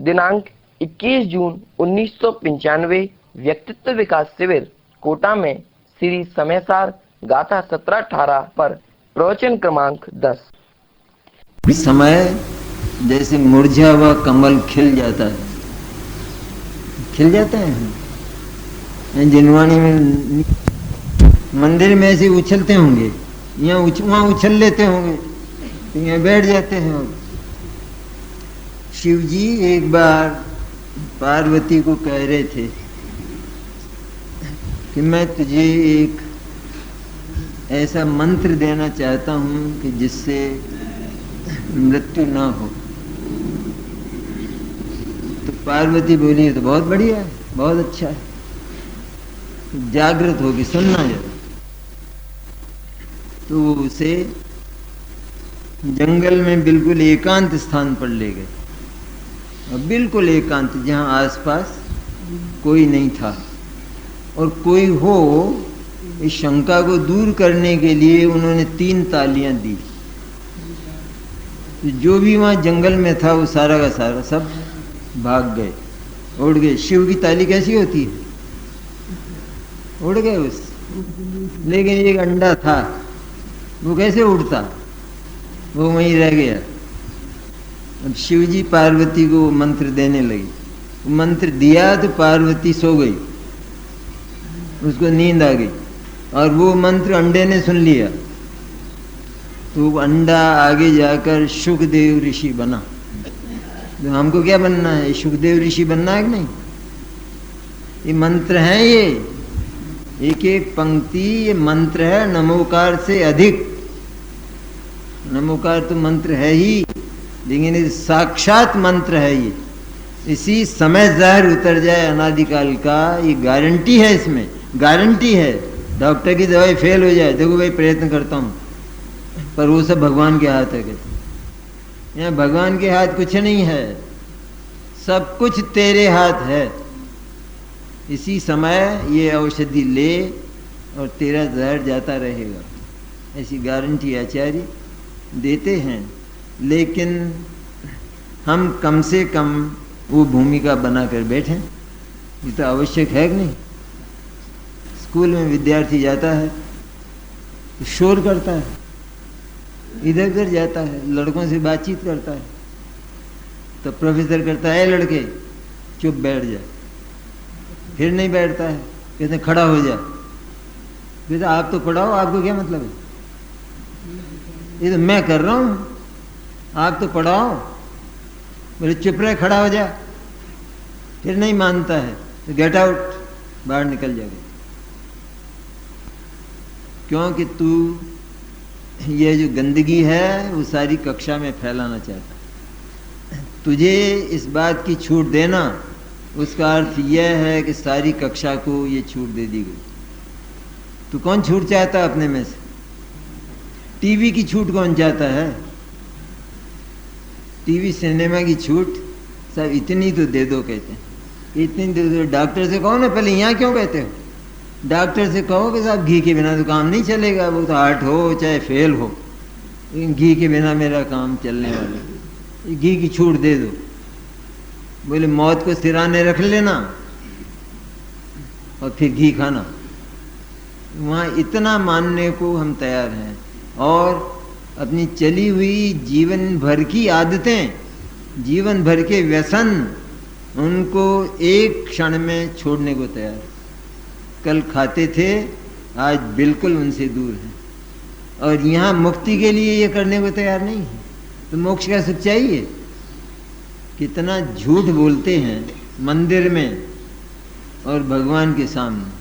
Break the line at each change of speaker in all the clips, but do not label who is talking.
दिनांक 21 जून 1995 व्यक्तित्व विकास शिविर कोटा में श्री समयसार गाथा 17-18 पर प्रवचन क्रमांक 10।
समय जैसे मुरझा हुआ कमल खिल जाता है, खिल जाता है। जिनवानी में मंदिर में ऐसे उछलते होंगे, यहाँ वहाँ उछल लेते होंगे, तो यहाँ बैठ जाते हैं। शिव जी एक बार पार्वती को कह रहे थे कि मैं तुझे एक ऐसा मंत्र देना चाहता हूँ कि जिससे मृत्यु ना हो। तो पार्वती बोली तो बहुत बढ़िया है, बहुत अच्छा है, जागृत होगी, सुनना जरा। तो उसे जंगल में बिल्कुल एकांत स्थान पर ले गए, और बिल्कुल एकांत, जहाँ आसपास कोई नहीं था। और कोई हो, इस शंका को दूर करने के लिए उन्होंने 3 तालियां दी। जो भी वहाँ जंगल में था वो सारा का सारा सब भाग गए, उड़ गए। शिव की ताली कैसी होती है, उड़ गए उस। लेकिन एक अंडा था, वो कैसे उड़ता, वो वहीं रह गया। अब शिव जी पार्वती को वो मंत्र देने लगी। मंत्र दिया तो पार्वती सो गई, उसको नींद आ गई, और वो मंत्र अंडे ने सुन लिया। तो अंडा आगे जाकर सुखदेव ऋषि बना। तो हमको क्या बनना है, सुखदेव ऋषि बनना है कि नहीं? ये मंत्र है, ये एक एक पंक्ति ये मंत्र है, नमोकार से अधिक। नमोकार तो मंत्र है ही, लेकिन ये साक्षात मंत्र है। ये इसी समय जहर उतर जाए अनादिकाल का, ये गारंटी है, इसमें गारंटी है। डॉक्टर की दवाई फेल हो जाए, देखो भाई प्रयत्न करता हूँ, पर वो सब भगवान के हाथ है। यहाँ भगवान के हाथ कुछ नहीं है, सब कुछ तेरे हाथ है। इसी समय ये औषधि ले और तेरा जहर जाता रहेगा, ऐसी गारंटी आचार्य देते हैं। लेकिन हम कम से कम वो भूमिका बनाकर बैठें, ये तो आवश्यक है कि नहीं? स्कूल में विद्यार्थी जाता है, शोर करता है, इधर उधर जाता है, लड़कों से बातचीत करता है, तो प्रोफेसर कहता है लड़के चुप बैठ जा, फिर नहीं बैठता है, कहते खड़ा हो जा। कहते आप तो पढ़ाओ, आपको क्या मतलब है? ये तो मैं कर रहा हूँ, आप तो पढ़ाओ। बोले चुप रहे, खड़ा हो जा। फिर नहीं मानता है तो गेट आउट, बाहर निकल जाएगा। क्योंकि तू ये जो गंदगी है वो सारी कक्षा में फैलाना चाहता है। तुझे इस बात की छूट देना, उसका अर्थ यह है कि सारी कक्षा को ये छूट दे दी गई। तू कौन छूट चाहता है अपने में से? टीवी की छूट कौन चाहता है? टीवी सिनेमा की छूट सब इतनी तो दे दो, कहते हैं इतनी दे दो। डॉक्टर से कहो ना पहले, यहाँ क्यों कहते हो? डॉक्टर से कहो कि साहब घी के बिना तो काम नहीं चलेगा, वो तो हार्ट हो चाहे फेल हो, घी के बिना मेरा काम चलने वाला, घी की छूट दे दो। बोले मौत को सिराने रख लेना और फिर घी खाना। वहाँ इतना मानने को हम तैयार हैं, और अपनी चली हुई जीवन भर की आदतें, जीवन भर के व्यसन, उनको एक क्षण में छोड़ने को तैयार। कल खाते थे, आज बिल्कुल उनसे दूर हैं, और यहाँ मुक्ति के लिए ये करने को तैयार नहीं है। तो मोक्ष का सुख चाहिए? कितना झूठ बोलते हैं मंदिर में और भगवान के सामने।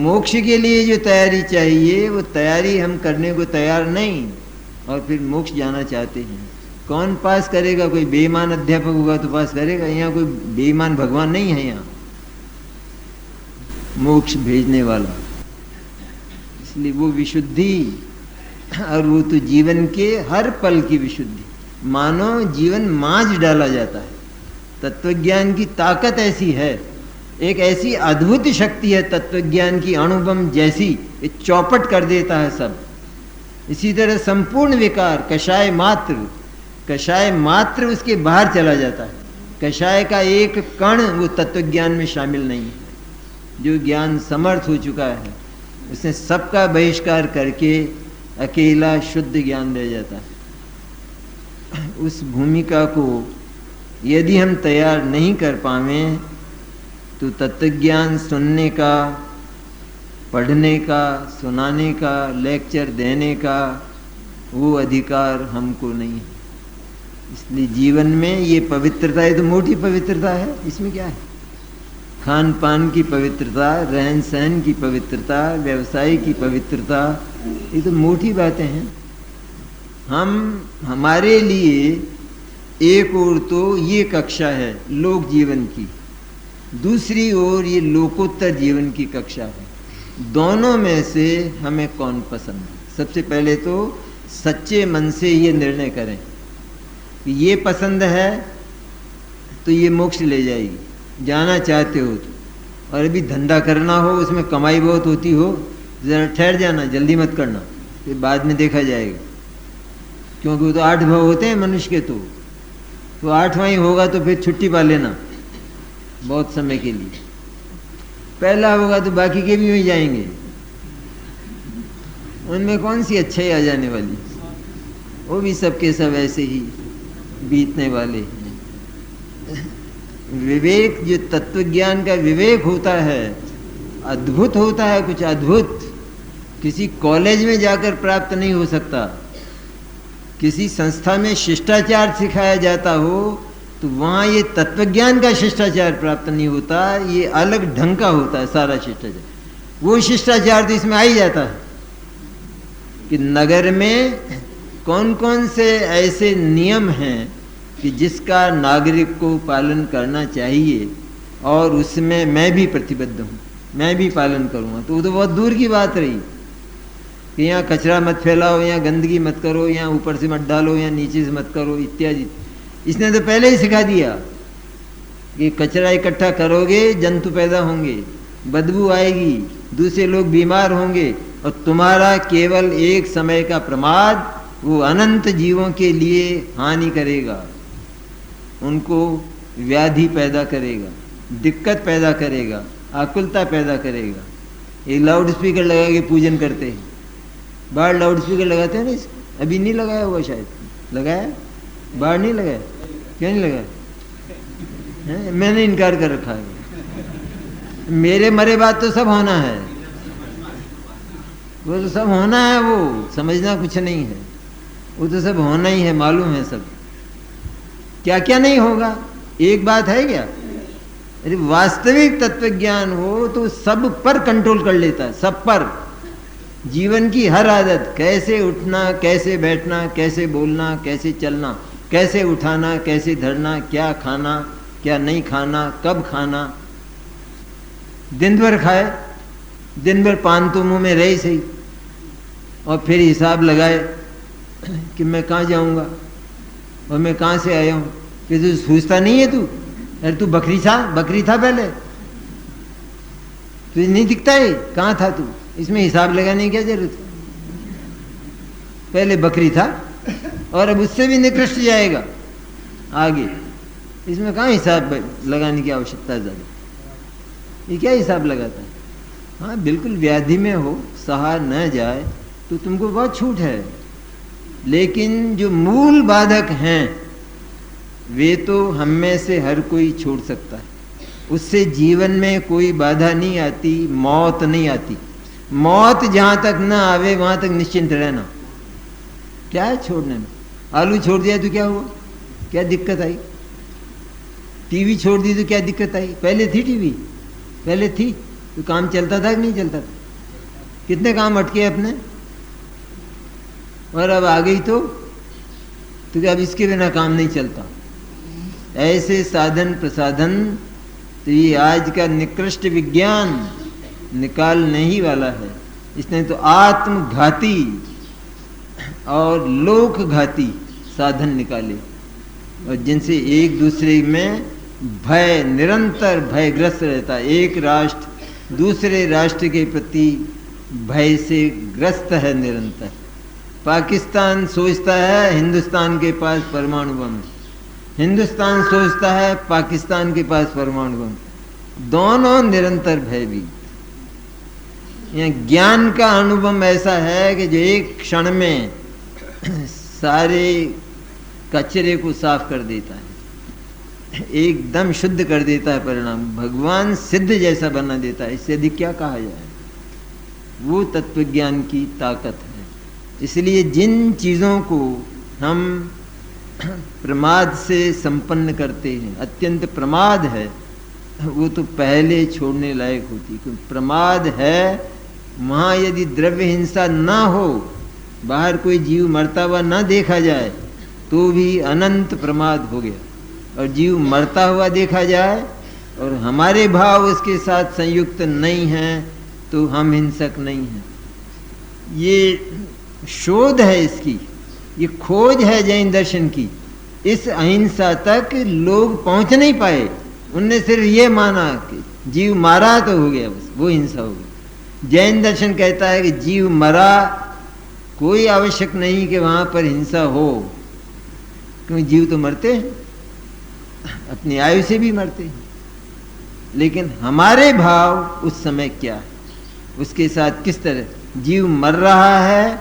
मोक्ष के लिए जो तैयारी चाहिए वो तैयारी हम करने को तैयार नहीं, और फिर मोक्ष जाना चाहते हैं। कौन पास करेगा? कोई बेईमान अध्यापक होगा तो पास करेगा। यहाँ कोई बेईमान भगवान नहीं है, यहाँ मोक्ष भेजने वाला। इसलिए वो विशुद्धि, और वो तो जीवन के हर पल की विशुद्धि, मानो जीवन मांझ डाला जाता है। तत्वज्ञान की ताकत ऐसी है, एक ऐसी अद्भुत शक्ति है तत्वज्ञान की, अणुबम जैसी, ये चौपट कर देता है सब। इसी तरह संपूर्ण विकार कषाय मात्र, कषाय मात्र उसके बाहर चला जाता है। कषाय का एक कण वो तत्व ज्ञान में शामिल नहीं है। जो ज्ञान समर्थ हो चुका है उसने सबका बहिष्कार करके अकेला शुद्ध ज्ञान दे जाता है। उस भूमिका को यदि हम तैयार नहीं कर पावें तो तत्वज्ञान सुनने का, पढ़ने का, सुनाने का, लेक्चर देने का वो अधिकार हमको नहीं है। इसलिए जीवन में ये पवित्रता, ये तो मोटी पवित्रता है। इसमें क्या है? खान पान की पवित्रता, रहन सहन की पवित्रता, व्यवसाय की पवित्रता, ये तो मोटी बातें हैं। हमारे लिए एक ओर तो ये कक्षा है लोक जीवन की, दूसरी ओर ये लोकोत्तर जीवन की कक्षा है। दोनों में से हमें कौन पसंद है? सबसे पहले तो सच्चे मन से ये निर्णय करें कि ये पसंद है तो ये मोक्ष ले जाएगी, जाना चाहते हो तो, और अभी धंधा करना हो, उसमें कमाई बहुत होती हो, जरा ठहर जाना, जल्दी मत करना, फिर बाद में देखा जाएगा। क्योंकि वो तो 8 भाव होते हैं मनुष्य के, तो 8वां ही होगा तो फिर छुट्टी पा लेना बहुत समय के लिए। पहला होगा तो बाकी के भी वहीं जाएंगे, उनमें कौन सी अच्छाई आ जाने वाली, वो भी सबके सब ऐसे ही बीतने वाले हैं। विवेक, जो तत्व ज्ञान का विवेक होता है, अद्भुत होता है, कुछ अद्भुत, किसी कॉलेज में जाकर प्राप्त नहीं हो सकता। किसी संस्था में शिष्टाचार सिखाया जाता हो तो वहाँ ये तत्वज्ञान का शिष्टाचार प्राप्त नहीं होता, ये अलग ढंग का होता है सारा शिष्टाचार। वो शिष्टाचार तो इसमें आ ही जाता है कि नगर में कौन कौन से ऐसे नियम हैं कि जिसका नागरिक को पालन करना चाहिए, और उसमें मैं भी प्रतिबद्ध हूँ, मैं भी पालन करूँगा। तो वो तो बहुत दूर की बात रही कि यहाँ कचरा मत फैलाओ, यहाँ गंदगी मत करो, यहाँ ऊपर से मत डालो, यहाँ नीचे से मत करो इत्यादि। इसने तो पहले ही सिखा दिया कि कचरा इकट्ठा करोगे जंतु पैदा होंगे, बदबू आएगी, दूसरे लोग बीमार होंगे, और तुम्हारा केवल एक समय का प्रमाद वो अनंत जीवों के लिए हानि करेगा, उनको व्याधि पैदा करेगा, दिक्कत पैदा करेगा, आकुलता पैदा करेगा। एक लाउड स्पीकर लगा के पूजन करते हैं, बाहर लाउड स्पीकर लगाते हैं ना, अभी नहीं लगाया हुआ, शायद लगाया, बाहर नहीं लगाया, क्यों नहीं लगाया? मैंने इनकार कर रखा है। मेरे मरे बाद तो सब होना है, वो तो सब होना है, वो समझना कुछ नहीं है, वो तो सब होना ही है, मालूम है सब। क्या क्या नहीं होगा, एक बात है क्या? अरे वास्तविक तत्वज्ञान हो तो सब पर कंट्रोल कर लेता है, सब पर। जीवन की हर आदत, कैसे उठना, कैसे बैठना, कैसे बोलना, कैसे चलना, कैसे उठाना, कैसे धरना, क्या खाना, क्या नहीं खाना, कब खाना। दिन भर खाए, दिन भर पान तो मुंह में रहे सही, और फिर हिसाब लगाए कि मैं कहाँ जाऊंगा और मैं कहाँ से आया हूँ। फिर तू सोचता नहीं है, तू अरे तू बकरी था पहले, तुझे नहीं दिखता है कहाँ था तू? इसमें हिसाब लगाने की क्या जरूरत है? पहले बकरी था और अब उससे भी निकृष्ट जाएगा आगे, इसमें कहाँ हिसाब लगाने की आवश्यकता है ज़्यादा? ये क्या हिसाब लगाता है? हाँ बिल्कुल, व्याधि में हो, सहा न जाए तो तुमको बहुत छूट है, लेकिन जो मूल बाधक हैं वे तो हम में से हर कोई छोड़ सकता है। उससे जीवन में कोई बाधा नहीं आती, मौत नहीं आती। मौत जहाँ तक न आवे वहाँ तक निश्चिंत रहना। क्या है छोड़ने में? आलू छोड़ दिया तो क्या हुआ? क्या दिक्कत आई? टीवी छोड़ दी तो क्या दिक्कत आई? पहले थी टीवी, पहले थी तो काम चलता था कि नहीं चलता था? कितने काम अटके अपने, और अब आ गई तो क्या अब इसके बिना काम नहीं चलता? ऐसे साधन प्रसाधन तो ये आज का निकृष्ट विज्ञान निकालने ही वाला है। इसने तो आत्मघाती और लोकघाती साधन निकाले, और जिनसे एक दूसरे में भय, निरंतर भयग्रस्त रहता है। एक राष्ट्र दूसरे राष्ट्र के प्रति भय से ग्रस्त है निरंतर। पाकिस्तान सोचता है हिंदुस्तान के पास परमाणु बम, हिंदुस्तान सोचता है पाकिस्तान के पास परमाणु बम, दोनों निरंतर भयभीत। यहाँ ज्ञान का अनुभव ऐसा है कि जो एक क्षण में सारे कचरे को साफ कर देता है, एकदम शुद्ध कर देता है परिणाम, भगवान सिद्ध जैसा बना देता है। इससे अधिक क्या कहा जाए? वो तत्वज्ञान की ताकत है। इसलिए जिन चीज़ों को हम प्रमाद से संपन्न करते हैं, अत्यंत प्रमाद है, वो तो पहले छोड़ने लायक होती। क्योंकि प्रमाद है वहाँ यदि द्रव्य हिंसा ना हो, बाहर कोई जीव मरता हुआ ना देखा जाए तो भी अनंत प्रमाद हो गया, और जीव मरता हुआ देखा जाए और हमारे भाव उसके साथ संयुक्त नहीं हैं तो हम हिंसक नहीं हैं। ये शोध है इसकी, ये खोज है जैन दर्शन की। इस अहिंसा तक लोग पहुंच नहीं पाए, उनने सिर्फ ये माना कि जीव मारा तो हो गया, बस वो हिंसा हो गई। जैन दर्शन कहता है कि जीव मरा, कोई आवश्यक नहीं कि वहां पर हिंसा हो, क्योंकि जीव तो मरते हैं, अपनी आयु से भी मरते हैं। लेकिन हमारे भाव उस समय क्या है, उसके साथ किस तरह जीव मर रहा है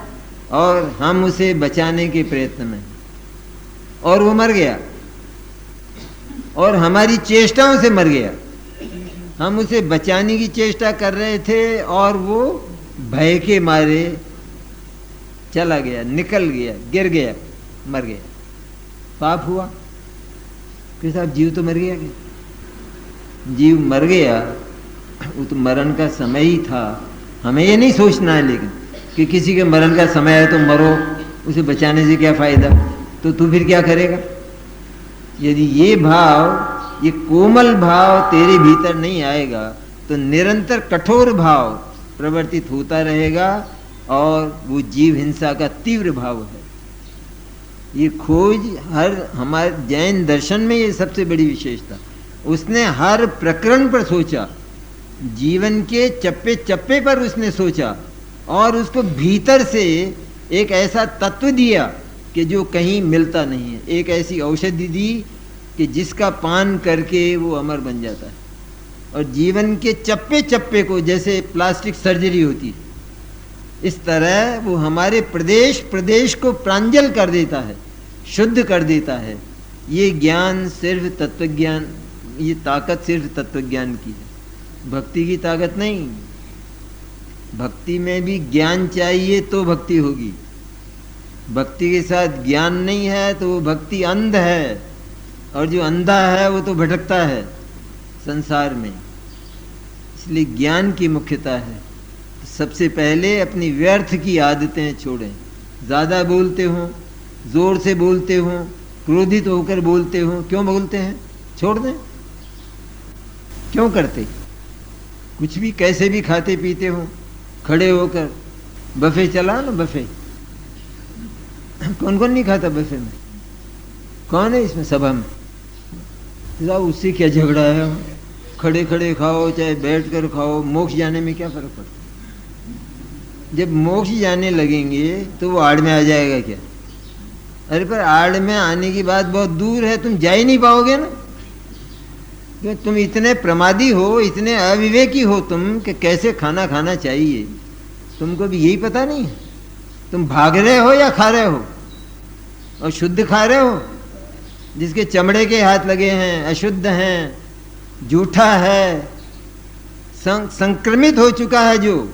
और हम उसे बचाने के प्रयत्न में, और वो मर गया और हमारी चेष्टाओं से मर गया। हम उसे बचाने की चेष्टा कर रहे थे और वो भय के मारे चला गया, निकल गया, गिर गया, मर गया। पाप हुआ कि साहब जीव तो मर गया। जीव मर गया, वो तो मरण का समय ही था। हमें ये नहीं सोचना है लेकिन कि किसी के मरण का समय है तो मरो, उसे बचाने से क्या फायदा, तो तू फिर क्या करेगा? यदि ये भाव, ये कोमल भाव तेरे भीतर नहीं आएगा तो निरंतर कठोर भाव प्रवर्तित होता रहेगा, और वो जीव हिंसा का तीव्र भाव है। ये खोज हर हमारे जैन दर्शन में ये सबसे बड़ी विशेषता, उसने हर प्रकरण पर सोचा, जीवन के चप्पे चप्पे पर उसने सोचा, और उसको भीतर से एक ऐसा तत्व दिया कि जो कहीं मिलता नहीं है, एक ऐसी औषधि दी कि जिसका पान करके वो अमर बन जाता है। और जीवन के चप्पे चप्पे को, जैसे प्लास्टिक सर्जरी होती है, इस तरह वो हमारे प्रदेश प्रदेश को प्रांजल कर देता है, शुद्ध कर देता है। ये ज्ञान सिर्फ तत्वज्ञान, ये ताकत सिर्फ तत्वज्ञान की है, भक्ति की ताकत नहीं। भक्ति में भी ज्ञान चाहिए तो भक्ति होगी, भक्ति के साथ ज्ञान नहीं है तो वो भक्ति अंध है, और जो अंधा है वो तो भटकता है संसार में। इसलिए ज्ञान की मुख्यता है। तो सबसे पहले अपनी व्यर्थ की आदतें छोड़ें। ज़्यादा बोलते हो, जोर से बोलते हो, क्रोधित होकर बोलते हो, क्यों बोलते हैं? छोड़ दें। क्यों करते? कुछ भी कैसे भी खाते पीते हो, खड़े होकर बफे चला ना, बफे कौन कौन नहीं खाता बफे में? कौन है इसमें सभा में? उससे क्या झगड़ा है? खड़े खड़े खाओ चाहे बैठ कर खाओ, मोक्ष जाने में क्या फर्क पड़ता? जब मोक्ष जाने लगेंगे तो वो आड़ में आ जाएगा क्या? अरे पर आड़ में आने की बात बहुत दूर है, तुम जा ही नहीं पाओगे ना। क्यों? तुम इतने प्रमादी हो, इतने अविवेकी हो तुम कि कैसे खाना खाना चाहिए तुमको भी यही पता नहीं है। तुम भाग रहे हो या खा रहे हो? और शुद्ध खा रहे हो? जिसके चमड़े के हाथ लगे हैं, अशुद्ध हैं, झूठा है, संक्रमित हो चुका है, जो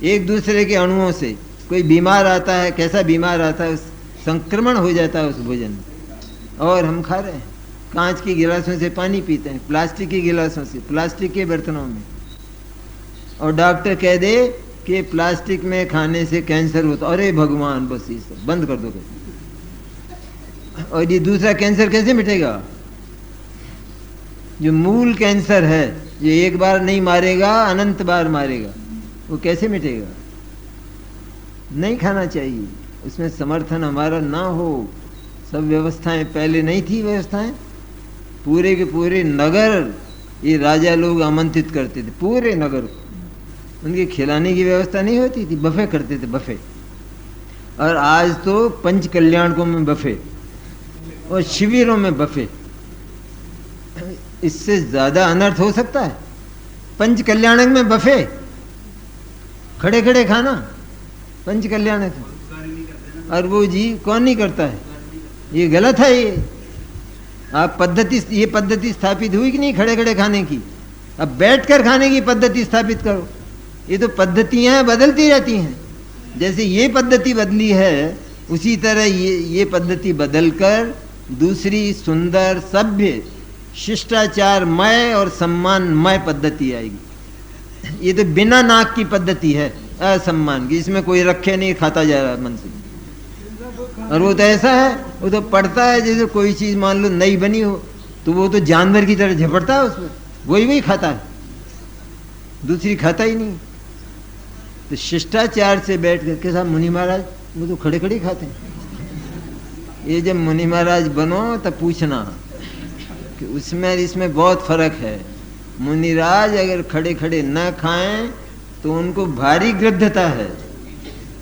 एक दूसरे के अणुओं से कोई बीमार आता है, कैसा बीमार आता है, संक्रमण हो जाता है उस भोजन में, और हम खा रहे हैं। कांच के गिलासों से पानी पीते हैं, प्लास्टिक के गिलासों से, प्लास्टिक के बर्तनों में, और डॉक्टर कह दे कि प्लास्टिक में खाने से कैंसर होता। अरे भगवान, बस ये सब बंद कर दो। और ये दूसरा कैंसर कैसे मिटेगा? जो मूल कैंसर है, जो एक बार नहीं मारेगा, अनंत बार मारेगा, वो कैसे मिटेगा? नहीं खाना चाहिए। उसमें समर्थन हमारा ना हो। सब व्यवस्थाएं पहले नहीं थी, व्यवस्थाएं पूरे के पूरे नगर ये राजा लोग आमंत्रित करते थे, पूरे नगर को। उनके खिलाने की व्यवस्था नहीं होती थी, बफे करते थे, बफे। और आज तो पंच कल्याणकों में बफे और शिविरों में बफे। इससे ज्यादा अनर्थ हो सकता है? पंच कल्याणक में बफे, खड़े खड़े खाना, पंच कल्याणक। और वो जी कौन नहीं करता है? ये गलत है। ये पद्धति स्थापित हुई कि नहीं खड़े खड़े खाने की? अब बैठकर खाने की पद्धति स्थापित करो। ये तो पद्धतियां बदलती रहती हैं। जैसे ये पद्धति बदली है, उसी तरह ये पद्धति बदलकर दूसरी सुंदर, सभ्य, शिष्टाचारमय और सम्मानमय पद्धति आएगी। ये तो बिना नाक की पद्धति है, असम्मान की। इसमें कोई रखे नहीं, खाता जा रहा है मन से। और वो तो ऐसा है, वो तो पड़ता है जैसे कोई चीज मान लो नई बनी हो, तो वो तो जानवर की तरह झपटता है उसमें, वही खाता है, दूसरी खाता ही नहीं। तो शिष्टाचार से बैठ करके साहब मुनि महाराज वो तो खड़े खड़े खाते हैं। ये जब मुनि महाराज बनो तब पूछना कि उसमें इसमें बहुत फर्क है। मुनिराज अगर खड़े खड़े न खाएं तो उनको भारी गृद्धता है,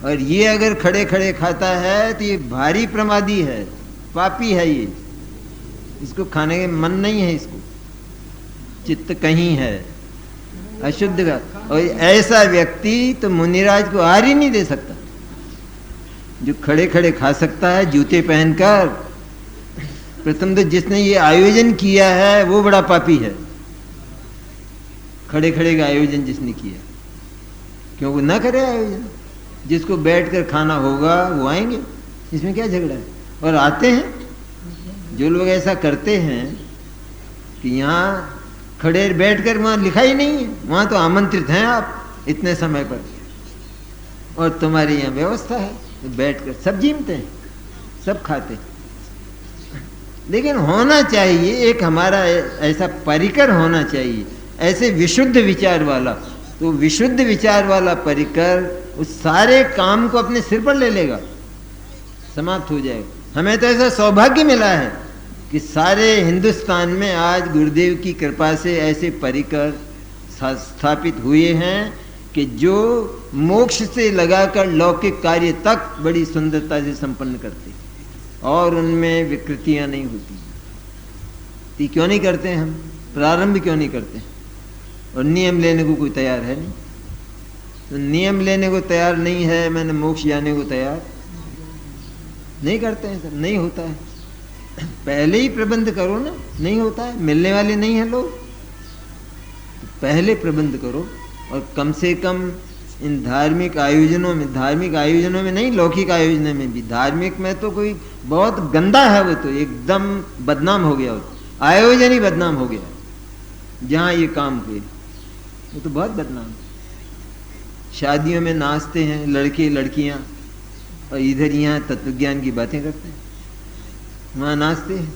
और ये अगर खड़े खड़े खाता है तो ये भारी प्रमादी है, पापी है। ये इसको खाने के मन नहीं है, इसको चित्त कहीं है अशुद्ध का। और ऐसा व्यक्ति तो मुनिराज को आहार ही नहीं दे सकता। जो खड़े खड़े खा सकता है जूते पहनकर, प्रथम तो जिसने ये आयोजन किया है वो बड़ा पापी है। खड़े खड़े का आयोजन जिसने किया, क्यों वो ना करे आयोजन? जिसको बैठकर खाना होगा वो आएंगे, इसमें क्या झगड़ा है? और आते हैं जो लोग ऐसा करते हैं कि यहाँ खड़े बैठकर, वहां लिखा ही नहीं है, वहां तो आमंत्रित हैं आप इतने समय पर, और तुम्हारी यहाँ व्यवस्था है तो बैठकर सब जीमते हैं, सब खाते हैं। लेकिन होना चाहिए एक हमारा ऐसा परिकर होना चाहिए, ऐसे विशुद्ध विचार वाला। तो विशुद्ध विचार वाला परिकर उस सारे काम को अपने सिर पर ले लेगा, समाप्त हो जाएगा। हमें तो ऐसा सौभाग्य मिला है कि सारे हिंदुस्तान में आज गुरुदेव की कृपा से ऐसे परिकर स्थापित हुए हैं कि जो मोक्ष से लगाकर लौकिक कार्य तक बड़ी सुंदरता से संपन्न करते, और उनमें विकृतियां नहीं होती। तो क्यों नहीं करते हम? प्रारंभ क्यों नहीं करते? और नियम लेने को कोई तैयार है नहीं। तो नियम लेने को तैयार नहीं है, मैंने मोक्ष जाने को तैयार नहीं करते हैं सर, नहीं होता है। पहले ही प्रबंध करो ना, नहीं होता है, मिलने वाले नहीं हैं लोग, तो पहले प्रबंध करो। और कम से कम इन धार्मिक आयोजनों में नहीं, लौकिक आयोजनों में भी। धार्मिक में तो कोई बहुत गंदा है, वो तो एकदम बदनाम हो गया, आयोजन ही बदनाम हो गया। जहां ये काम हुए वो तो बहुत बदनाम। शादियों में नाचते हैं लड़के लड़कियां, और इधर यहाँ तत्वज्ञान की बातें करते हैं, वहां नाचते हैं।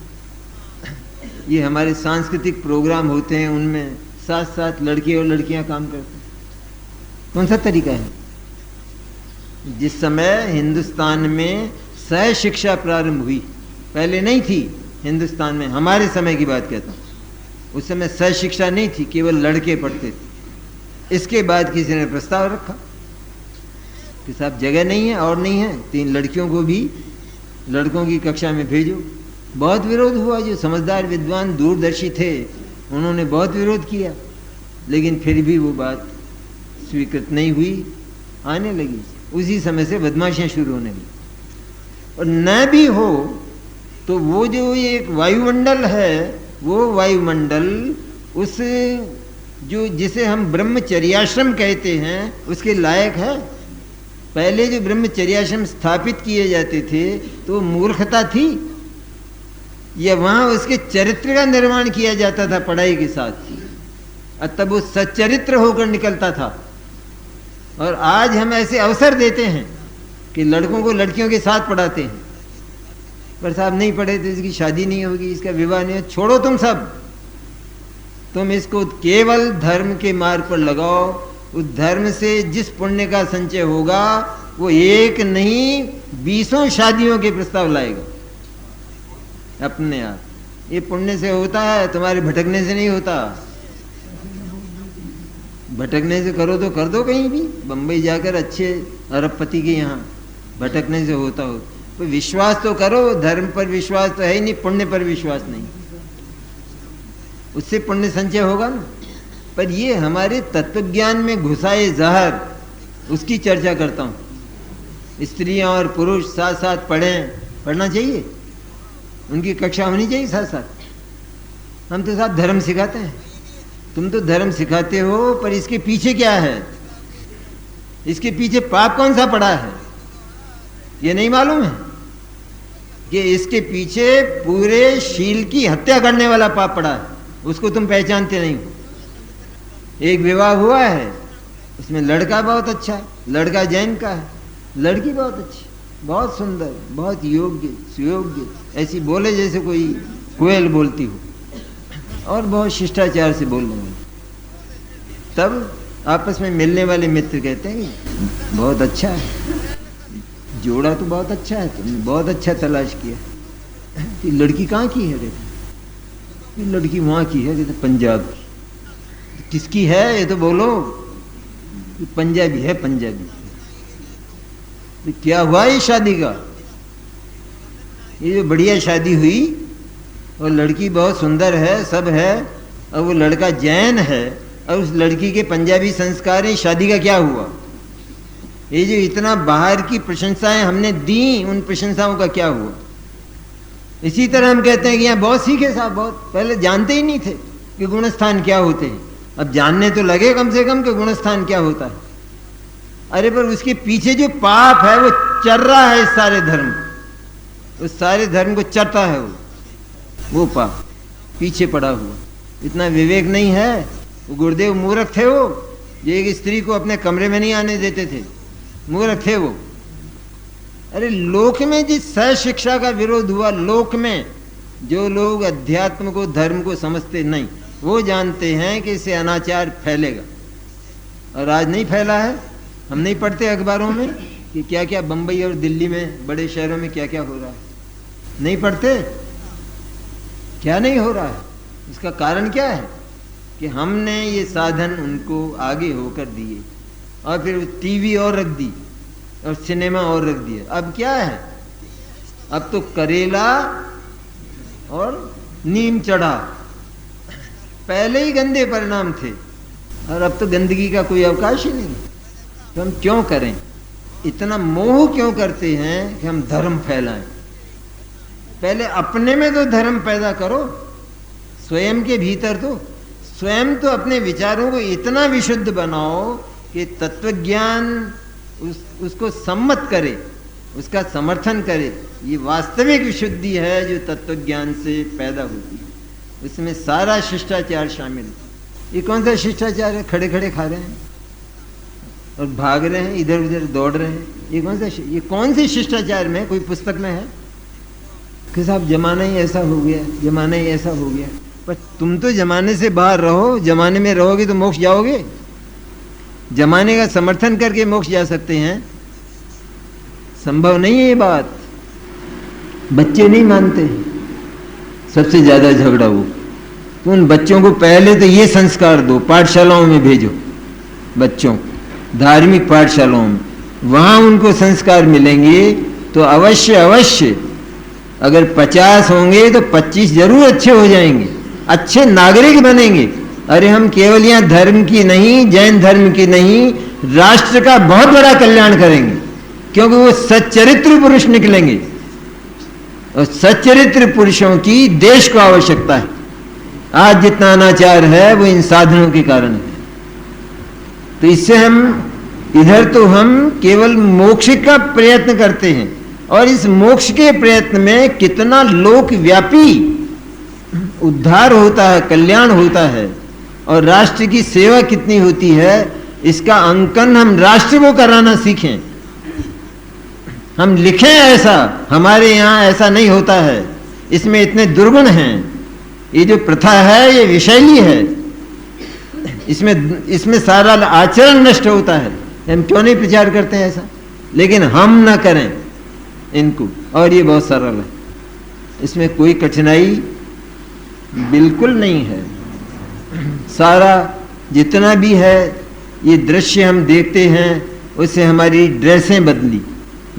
ये हमारे सांस्कृतिक प्रोग्राम होते हैं, उनमें साथ साथ लड़के और लड़कियां काम करते हैं। कौन सा तरीका है? जिस समय हिंदुस्तान में सह शिक्षा प्रारंभ हुई, पहले नहीं थी हिंदुस्तान में, हमारे समय की बात कहता हूं, उस समय सह शिक्षा नहीं थी, केवल लड़के पढ़ते थे। इसके बाद किसी ने प्रस्ताव रखा कि साहब जगह नहीं है और नहीं है, 3 लड़कियों को भी लड़कों की कक्षा में भेजो। बहुत विरोध हुआ, जो समझदार विद्वान दूरदर्शी थे उन्होंने बहुत विरोध किया, लेकिन फिर भी वो बात स्वीकृत नहीं हुई, आने लगी। उसी समय से बदमाशियां शुरू होने लगी। और न भी हो तो वो जो एक वायुमंडल है, वो वायुमंडल उस जो जिसे हम ब्रह्मचर्याश्रम कहते हैं उसके लायक है। पहले जो ब्रह्मचर्याश्रम स्थापित किए जाते थे तो मूर्खता थी, या वहां उसके चरित्र का निर्माण किया जाता था पढ़ाई के साथ, और तब वो सच्चरित्र होकर निकलता था। और आज हम ऐसे अवसर देते हैं कि लड़कों को लड़कियों के साथ पढ़ाते हैं, पर साहब नहीं पढ़े तो इसकी शादी नहीं होगी, इसका विवाह नहीं, छोड़ो तुम सब, तुम इसको केवल धर्म के मार्ग पर लगाओ। उस धर्म से जिस पुण्य का संचय होगा वो एक नहीं 20 शादियों के प्रस्ताव लाएगा अपने आप। ये पुण्य से होता है, तुम्हारे भटकने से नहीं होता। भटकने से करो तो कर दो कहीं भी, बंबई जाकर अच्छे अरबपति के यहाँ भटकने से होता हो। तो विश्वास तो करो, धर्म पर विश्वास तो है ही नहीं, पुण्य पर विश्वास नहीं, उससे पुण्य संचय होगा ना। पर ये हमारे तत्वज्ञान में घुसाए जहर, उसकी चर्चा करता हूं। स्त्रियां और पुरुष साथ साथ पढ़ें, पढ़ना चाहिए, उनकी कक्षा होनी चाहिए साथ साथ। हम तो साथ धर्म सिखाते हैं, तुम तो धर्म सिखाते हो, पर इसके पीछे क्या है, इसके पीछे पाप कौन सा पड़ा है, ये नहीं मालूम है कि इसके पीछे पूरे शील की हत्या करने वाला पाप पड़ा है, उसको तुम पहचानते नहीं हो। एक विवाह हुआ है, उसमें लड़का बहुत अच्छा है, लड़का जैन का है, लड़की बहुत अच्छी, बहुत सुंदर, बहुत योग्य सुयोग्य, ऐसी बोले जैसे कोई कोयल बोलती हो, और बहुत शिष्टाचार से बोलने वाली। तब आपस में मिलने वाले मित्र कहते हैं बहुत अच्छा है, जोड़ा तो बहुत अच्छा है, तुमने बहुत अच्छा तलाश किया। ये लड़की कहाँ की है? कहते ये लड़की वहाँ की है, कहते पंजाब की। किसकी है ये तो बोलो? पंजाबी है, पंजाबी। तो क्या हुआ ये शादी का? ये जो बढ़िया शादी हुई और लड़की बहुत सुंदर है, सब है, और वो लड़का जैन है, और उस लड़की के पंजाबी संस्कार है, शादी का क्या हुआ? ये जो इतना बाहर की प्रशंसाएं हमने दी, उन प्रशंसाओं का क्या हुआ? इसी तरह हम कहते हैं कि यहाँ बहुत सीखे साहब, बहुत पहले जानते ही नहीं थे कि गुणस्थान क्या होते हैं, अब जानने तो लगे कम से कम कि गुणस्थान क्या होता है। अरे पर उसके पीछे जो पाप है वो चर रहा है, इस सारे धर्म, उस सारे धर्म को चरता है वो पाप पीछे पड़ा हुआ। इतना विवेक नहीं है। वो गुरुदेव मूर्ख थे, वो ये एक स्त्री को अपने कमरे में नहीं आने देते थे, मूर्ख थे वो। अरे लोक में जिस सह शिक्षा का विरोध हुआ, लोक में जो लोग अध्यात्म को धर्म को समझते नहीं, वो जानते हैं कि इससे अनाचार फैलेगा, और आज नहीं फैला है। हम नहीं पढ़ते अखबारों में कि क्या क्या बंबई और दिल्ली में, बड़े शहरों में क्या क्या हो रहा है, नहीं पढ़ते? क्या नहीं हो रहा है? इसका कारण क्या है कि हमने ये साधन उनको आगे होकर दिए, और फिर टीवी और रख दी और सिनेमा और रख दिया। अब क्या है? अब तो करेला और नीम चढ़ा, पहले ही गंदे परिणाम थे, और अब तो गंदगी का कोई अवकाश ही नहीं। तो हम क्यों करें? इतना मोह क्यों करते हैं कि हम धर्म फैलाएं? पहले अपने में तो धर्म पैदा करो, स्वयं के भीतर तो, स्वयं तो अपने विचारों को इतना विशुद्ध बनाओ कि तत्वज्ञान उसको सम्मत करे, उसका समर्थन करे। ये वास्तविक विशुद्धि है जो तत्वज्ञान से पैदा होती है, उसमें सारा शिष्टाचार शामिल है। ये कौन सा शिष्टाचार है? खड़े खड़े खा रहे हैं और भाग रहे हैं, इधर उधर दौड़ रहे हैं, ये कौन से शिष्टाचार में? कोई पुस्तक में है कि साहब जमाना ही ऐसा हो गया, जमाना ही ऐसा हो गया। पर तुम तो जमाने से बाहर रहो, जमाने में रहोगे तो मोक्ष जाओगे? जमाने का समर्थन करके मोक्ष जा सकते हैं? संभव नहीं है ये बात। बच्चे नहीं मानते, सबसे ज्यादा झगड़ा वो। तो उन बच्चों को पहले तो ये संस्कार दो, पाठशालाओं में भेजो बच्चों, धार्मिक पाठशालाओं में, वहां उनको संस्कार मिलेंगे तो अवश्य अवश्य, अगर 50 होंगे तो 25 जरूर अच्छे हो जाएंगे, अच्छे नागरिक बनेंगे। अरे हम केवल यहाँ धर्म की नहीं, जैन धर्म की नहीं, राष्ट्र का बहुत बड़ा कल्याण करेंगे, क्योंकि वो सच्चरित्र पुरुष निकलेंगे, और सच्चरित्र पुरुषों की देश को आवश्यकता है। आज जितना अनाचार है वो इन साधनों के कारण है। तो इससे हम इधर तो हम केवल मोक्ष का प्रयत्न करते हैं, और इस मोक्ष के प्रयत्न में कितना लोकव्यापी उद्धार होता है, कल्याण होता है, और राष्ट्र की सेवा कितनी होती है, इसका अंकन हम राष्ट्र को कराना सीखें। हम लिखें ऐसा, हमारे यहाँ ऐसा नहीं होता है, इसमें इतने दुर्गुण हैं, ये जो प्रथा है ये विषैली है, इसमें सारा आचरण नष्ट होता है। हम क्यों नहीं प्रचार करते हैं ऐसा? लेकिन हम ना करें इनको, और ये बहुत सरल है, इसमें कोई कठिनाई बिल्कुल नहीं है। सारा जितना भी है ये दृश्य हम देखते हैं, उससे हमारी ड्रेसें बदली,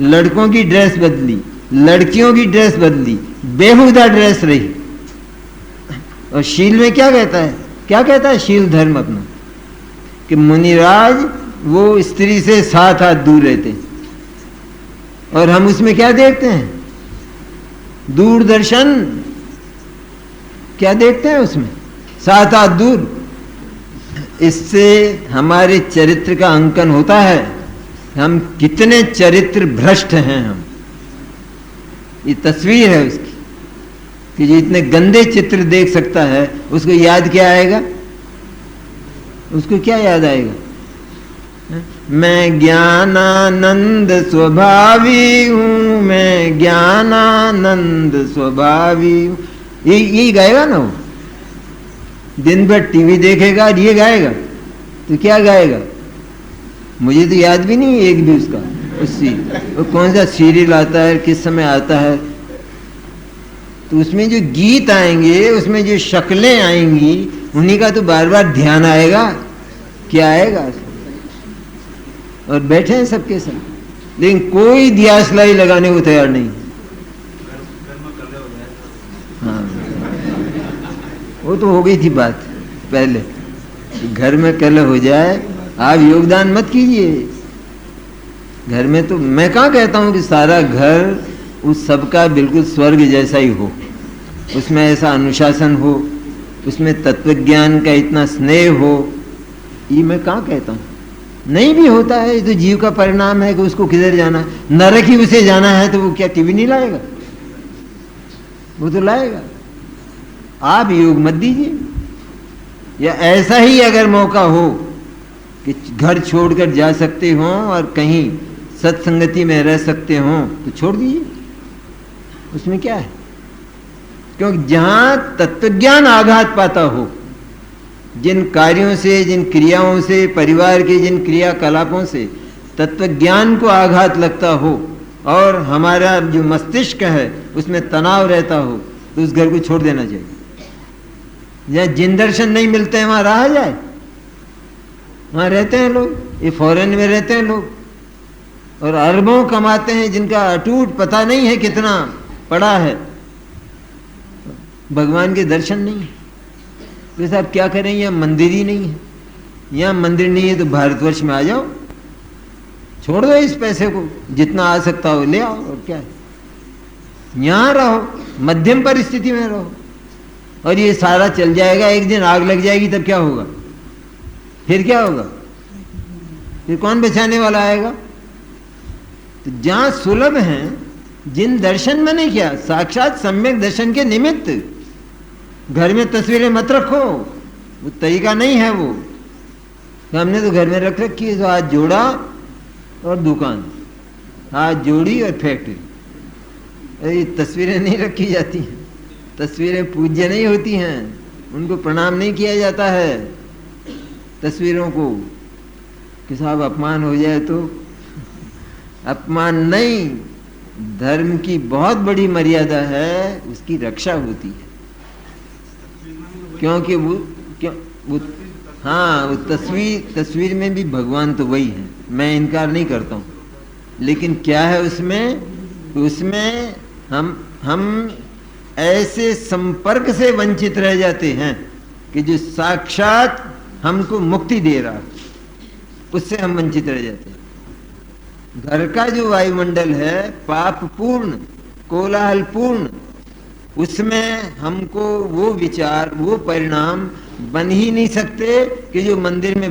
लड़कों की ड्रेस बदली, लड़कियों की ड्रेस बदली, बेहुदा ड्रेस रही। और शील में क्या कहता है, क्या कहता है शील धर्म अपना, कि मुनिराज वो स्त्री से 7 हाथ दूर रहते, और हम उसमें क्या देखते हैं, दूरदर्शन क्या देखते हैं उसमें, 7 हाथ दूर। इससे हमारे चरित्र का अंकन होता है, हम कितने चरित्र भ्रष्ट हैं हम। ये तस्वीर है उसकी, कि जो इतने गंदे चित्र देख सकता है उसको याद क्या आएगा, उसको क्या याद आएगा, मैं ज्ञानानंद स्वभावी हूं, मैं ज्ञानानंद स्वभावी हूं, यही गाएगा ना वो। दिन भर टीवी देखेगा और ये गाएगा तो क्या गाएगा, मुझे तो याद भी नहीं एक भी उसका, उसी वो कौन सा सीरियल आता है, किस समय आता है, तो उसमें जो गीत आएंगे, उसमें जो शक्लें आएंगी, उन्हीं का तो बार बार ध्यान आएगा, क्या आएगा। और बैठे हैं सबके सब, लेकिन कोई दियासलाई लगाने को तैयार नहीं। हाँ, वो तो हो गई थी बात पहले, घर में कलह हो जाए, आप योगदान मत कीजिए घर में। तो मैं कहाँ कहता हूं कि सारा घर उस सबका बिल्कुल स्वर्ग जैसा ही हो, उसमें ऐसा अनुशासन हो, उसमें तत्वज्ञान का इतना स्नेह हो, ये मैं कहाँ कहता हूँ। नहीं भी होता है, ये तो जीव का परिणाम है कि उसको किधर जाना है, नरक ही उसे जाना है, तो वो क्या टीवी नहीं लाएगा, वो तो लाएगा। आप योग मत दीजिए, या ऐसा ही अगर मौका हो कि घर छोड़कर जा सकते हो और कहीं सत्संगति में रह सकते हो तो छोड़ दीजिए, उसमें क्या है। क्योंकि जहां तत्वज्ञान आघात पाता हो, जिन कार्यों से, जिन क्रियाओं से, परिवार के जिन क्रियाकलापों से तत्वज्ञान को आघात लगता हो और हमारा जो मस्तिष्क है उसमें तनाव रहता हो, तो उस घर को छोड़ देना चाहिए। जहाँ जिन दर्शन नहीं मिलते हैं वहां रहा जाए, वहां रहते हैं लोग, ये फॉरेन में रहते हैं लोग और अरबों कमाते हैं, जिनका अटूट पता नहीं है कितना पड़ा है, भगवान के दर्शन नहीं है। तो साहब क्या करें, यहाँ मंदिर ही नहीं है, यहाँ मंदिर नहीं है तो भारतवर्ष में आ जाओ, छोड़ दो इस पैसे को, जितना आ सकता हो ले आओ, और क्या है, यहाँ रहो, मध्यम परिस्थिति में रहो, और ये सारा चल जाएगा। एक दिन आग लग जाएगी तब क्या होगा, फिर क्या होगा, फिर कौन बचाने वाला आएगा। तो जहां सुलभ हैं, जिन दर्शन मैंने क्या, साक्षात सम्यक दर्शन के निमित्त घर में तस्वीरें मत रखो, वो तरीका नहीं है वो। तो हमने तो घर में रख रखी है, तो हाथ जोड़ा और दुकान, हाथ जोड़ी और फैक्ट्री। अरे तस्वीरें नहीं रखी जाती हैं, तस्वीरें पूज्य नहीं होती हैं, उनको प्रणाम नहीं किया जाता है तस्वीरों को, कि साहब अपमान हो जाए तो। अपमान नहीं, धर्म की बहुत बड़ी मर्यादा है, उसकी रक्षा होती है। क्योंकि वो हाँ, वो तस्वीर में भी भगवान तो वही है, मैं इनकार नहीं करता हूँ, लेकिन क्या है उसमें हम ऐसे संपर्क से वंचित रह जाते हैं कि जो साक्षात हमको मुक्ति दे रहा, उससे हम वंचित रह जाते हैं। घर का जो वायुमंडल है पापपूर्ण, कोलाहलपूर्ण, उसमें हमको वो विचार, वो परिणाम बन ही नहीं सकते कि जो मंदिर में